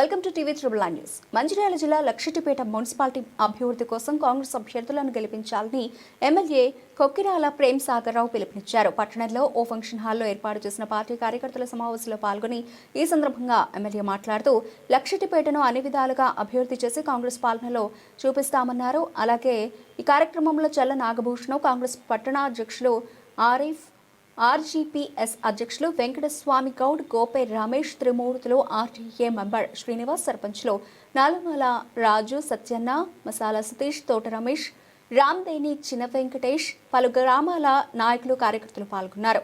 Welcome to TV triple nine news. Mancherial జిల్లా Luxettipet municipality అభివృద్ధి కోసం కాంగ్రెస్ అభ్యర్థులను గెలిపించాలని ఎమ్మెల్యే కొక్కిరాల ప్రేమ్ సాగర్రావు పిలుపునిచ్చారు. పట్టణంలో ఓ ఫంక్షన్ హాల్లో ఏర్పాటు చేసిన పార్టీ కార్యకర్తల సమావేశంలో పాల్గొని ఈ సందర్భంగా ఎమ్మెల్యే మాట్లాడుతూ లక్షటిపేటను అన్ని విధాలుగా అభివృద్ధి చేసి కాంగ్రెస్ పాలనలో చూపిస్తామన్నారు. అలాగే ఈ కార్యక్రమంలో చల్ల నాగభూషణం, కాంగ్రెస్ పట్టణ అధ్యక్షులు ఆరిఫ్, ఆర్జీపీఎస్ అధ్యక్షులు వెంకటస్వామి గౌడ్, గోపే రమేష్, త్రిమూర్తులు, ఆర్టీఏ మెంబర్ శ్రీనివాస్, సర్పంచ్లు నాలమాల రాజు, సత్యన్న, మసాలా సతీష్, తోట రమేష్, రామ్దేని, చిన్న వెంకటేష్, పలు గ్రామాల నాయకులు, కార్యకర్తలు పాల్గొన్నారు.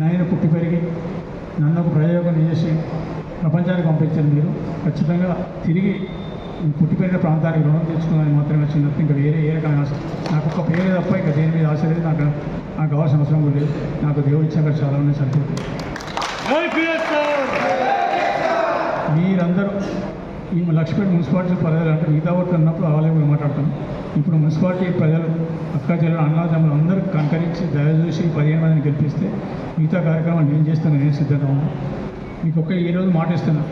నేను పుట్టి పెరిగి నన్ను ఒక ప్రయోగం చేసి ప్రపంచానికి పంపించారు. మీరు ఖచ్చితంగా తిరిగి పుట్టిపెరిగిన ప్రాంతానికి రుణం తెచ్చుకోవాలని మాత్రమే వచ్చింది. ఇంకా వేరే ఏ రకమైన ఆశ నాకు ఒక పేరు తప్ప ఇంకా దేని మీద ఆశ లేదు. నాకు కావాల్సిన అవసరం కూడా లేదు. నాకు దేవుడు ఇచ్చాక చాలా ఉన్నాయి సరిపోతుంది. మీరందరూ ఈ లక్ష్మీపేట మున్సిపాలిటీ ప్రజలు అంటే మిగతా ఓట్లు అన్నప్పుడు ఆలయం కూడా మాట్లాడతాను. ఇప్పుడు మున్సిపాలిటీ ప్రజలు, అక్క చెల్లెలు, అన్నదమ్ములు అందరూ కంకరించి దయచూసి 15 మందిని గెలిపిస్తే మిగతా కార్యక్రమాలు నేను చేస్తాను. నేను సిద్ధంగా ఉన్నాను. మీకు ఈరోజు మాట ఇస్తున్నా.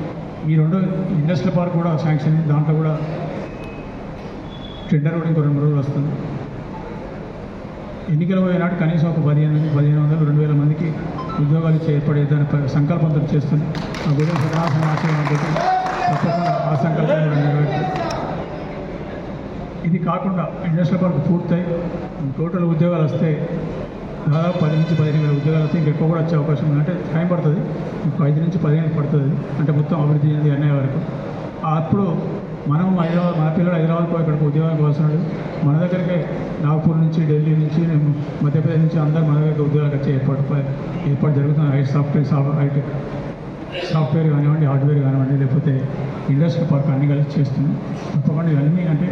ఈ 2 ఇండస్ట్రియల్ పార్క్ కూడా శాంక్షన్, దాంట్లో కూడా టెండర్ కూడా ఇంకో 2 రోజులు వస్తుంది. ఎన్నికలు పోయినాడు కనీసం ఒక 1500, 2000 మందికి ఉద్యోగాలు ఇచ్చి ఏర్పడేదాన్ని సంకల్పంతో చేస్తుంది. ఆ గురించి సదాసన ఆశీర్వాదంతో తప్పకుండా ఆ సంకల్పం కూడా నెరవేరుతుంది. ఇది కాకుండా ఇండస్ట్రియల్ పార్క్ పూర్తయి టోటల్ ఉద్యోగాలు వస్తే దాదాపు 10 నుంచి 15 వేల ఉద్యోగాలు వస్తే ఇంకెక్కువ కూడా వచ్చే అవకాశం ఉంది. అంటే టైం పడుతుంది, 5 నుంచి 10 ఏళ్ళు పడుతుంది. అంటే మొత్తం అభివృద్ధి చెంది అన్నయ్య వరకు. అప్పుడు మనం హైదరాబాద్, మన పిల్లలు హైదరాబాద్కు ఇక్కడికి ఉద్యోగానికి వస్తున్నాడు. మన దగ్గరికి నాగపూర్ నుంచి, ఢిల్లీ నుంచి, మధ్యప్రదేశ్ నుంచి అందరూ మన దగ్గర ఉద్యోగాలకు వచ్చే ఏర్పాటు జరుగుతుంది. సాఫ్ట్వేర్ కానివ్వండి, హార్డ్వేర్ కానివ్వండి, లేకపోతే ఇండస్ట్రియల్ పార్క్ అన్నీ కలిసి చేస్తున్నాం. తప్పకుండా ఇవన్నీ అంటే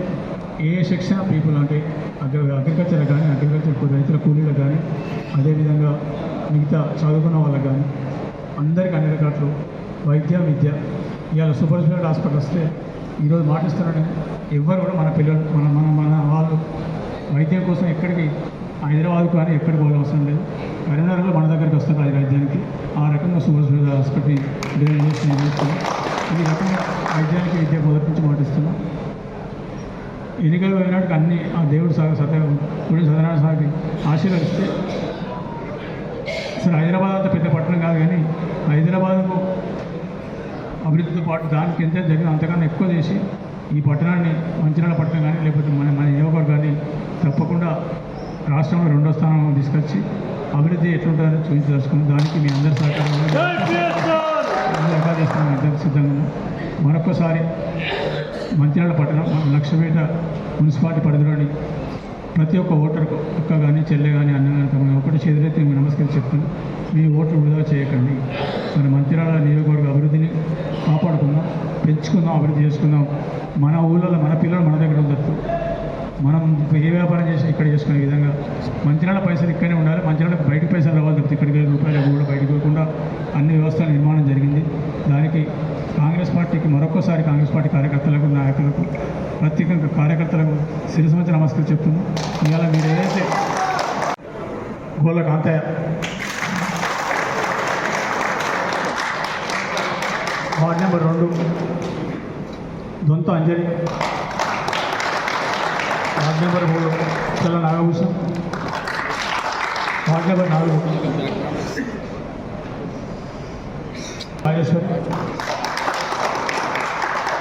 ఏ సెక్షన్ ఆఫ్ పీపుల్ అంటే అగ్రికల్చర్ కానీ, రైతుల కూలీలకు కానీ, అదేవిధంగా మిగతా చదువుకున్న వాళ్ళకి కానీ అందరికీ అన్ని రకాలు వైద్య, విద్య. ఇవాళ సూపర్ స్పెషాలిటీ హాస్పిటల్ వస్తే ఈరోజు మాటిస్తున్నాడని ఎవ్వరు కూడా మన పిల్లలు మన వాళ్ళు వైద్యం కోసం ఎక్కడికి హైదరాబాద్కు కానీ ఎక్కడికి పోవాల్సిన అవసరం లేదు. కరీంనగర్లో మన దగ్గరికి వస్తారు అది వైద్యానికి. ఆ రకంగా సూపర్ స్పెషాలిటీ హాస్పిటల్ డిజైన్ చేసి నేను చేస్తున్నాను. ఈ రకంగా వైద్యానికి విద్య మొదటి నుంచి మాటిస్తున్నాం. ఎన్నికలు పోయినాటికి అన్నీ ఆ దేవుడు సత్యనారాయణ స్వామికి ఆశీర్వదిస్తే అసలు హైదరాబాద్ అంత పెద్ద పట్టణం కాదు, కానీ హైదరాబాద్కు అభివృద్ధితో పాటు దానికి ఎంత జరిగిన అంతకన్నా ఎక్కువ చేసి ఈ పట్టణాన్ని, మంచిర్యాల పట్టణం కానీ లేకపోతే మన నియోజకవర్గాన్ని తప్పకుండా రాష్ట్రంలో 2వ స్థానం తీసుకొచ్చి అభివృద్ధి ఎట్లుంటుందని చూపించదలుచుకున్నాం. దానికి మీ అందరి సహకారం చేస్తున్నాం. ఇద్దరు సిద్ధంగా మరొకసారి మంచిర్యాల పట్టణం, లక్షపేట మున్సిపాలిటీ పరిధిలోని ప్రతి ఒక్క ఓటర్కు, అక్క కానీ, చెల్లె కానీ, అన్న కానీ, తమ ఒకటి చేతులైతే మేము నమస్కరించి చెప్తున్నాం. మీ ఓట్లు వృధా చేయకండి. మన మంచిర్యాల నియోజకవర్గ అభివృద్ధిని కాపాడుకుందాం, పెంచుకుందాం, అభివృద్ధి చేసుకుందాం. మన ఊళ్ళలో మన పిల్లలు మన దగ్గర ఉండొచ్చు. మనం ఏ వ్యాపారం చేసి ఇక్కడ చేసుకునే విధంగా మంచిర్యాల పైసలు ఇక్కడనే ఉండాలి. మంచిర్యాలకు బయట పైసలు రావాలి తప్పితే ఇక్కడికి రూపాయలు కూడా బయటకు పోకుండా అన్ని వ్యవస్థల నిర్మాణం జరిగింది. దానికి కాంగ్రెస్ పార్టీకి మరొకసారి కాంగ్రెస్ పార్టీ కార్యకర్తలకు, నాయకులకు, ప్రత్యేకంగా కార్యకర్తలకు శిరస్సు మంచి నమస్కారం చెప్తున్నాం. ఇవాళ మీరు ఏదైతే గోళ్ళ కాంతయ్య, వార్డ్ నెంబర్ 2 దొంత అంజలి, వార్డ్ నెంబర్ 3 చల్ల Nagabhushanam, ward number 4 Rajeshwari,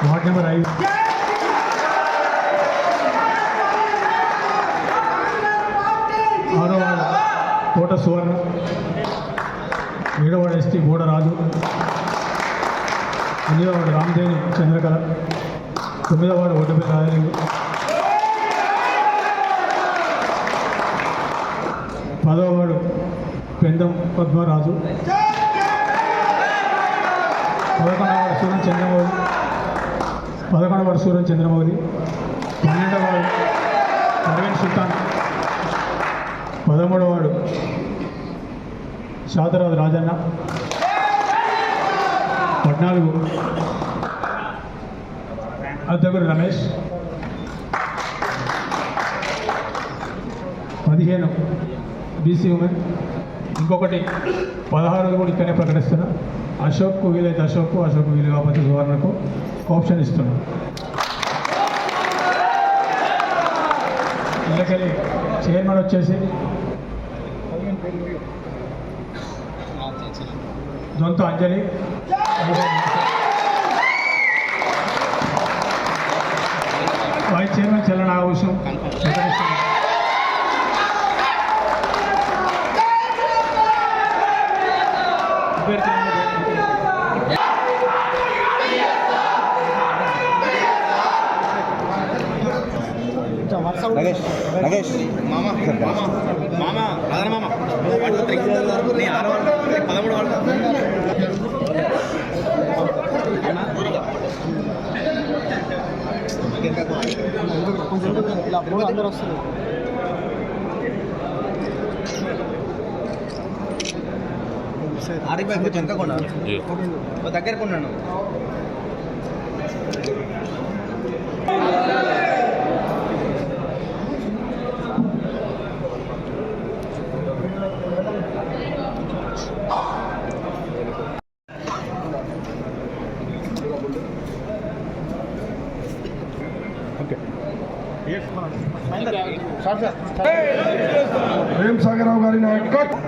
ward number 5 6వ వార్డు కోట సువర్ణ, 7వ వార్డు ఎస్టీ గూడ రాజు, 8వ వార్డు రామ్దేని చంద్రకళ, 9వ వార్డు ఒడ్డుపల్లి రాజలింగు, 10వ వార్డు పెందం పద్మరాజు, 11వ వార్డు సూర్యం చంద్రమౌళి, 11వ వార్డు సూర్యం చంద్రమౌళి, 12వ వార్డు పర్వీన్ సుల్తాన్, 13వ ward Satharaju Rajanna, 14 Addaguru Ramesh, 15 BC women, ఇంకొకటి 16 కూడా ఇక్కడనే ప్రకటిస్తున్నా. అశోక్కు వీలైతే అశోక్కు వీలు కాకపోతే సువర్ణకు ఆప్షన్ ఇస్తున్నాం. ఇళ్ళకెళ్ళి చైర్మన్ వచ్చేసి దొంత అంజలి, వైస్ చైర్మన్ చెల్ల నాగభూషణం, నగేష్ మామ అదన మామ 1 2 3 నీ 6 వాళ్ళు 13 వాళ్ళు అందరూ వస్తారు. ఆరిఫ్ భాయ్ కొంచెం వెనకకుండా దగ్గరకు ఉన్నాను. ప్రేమ్ సాగరరావు గారి నాయకత్వం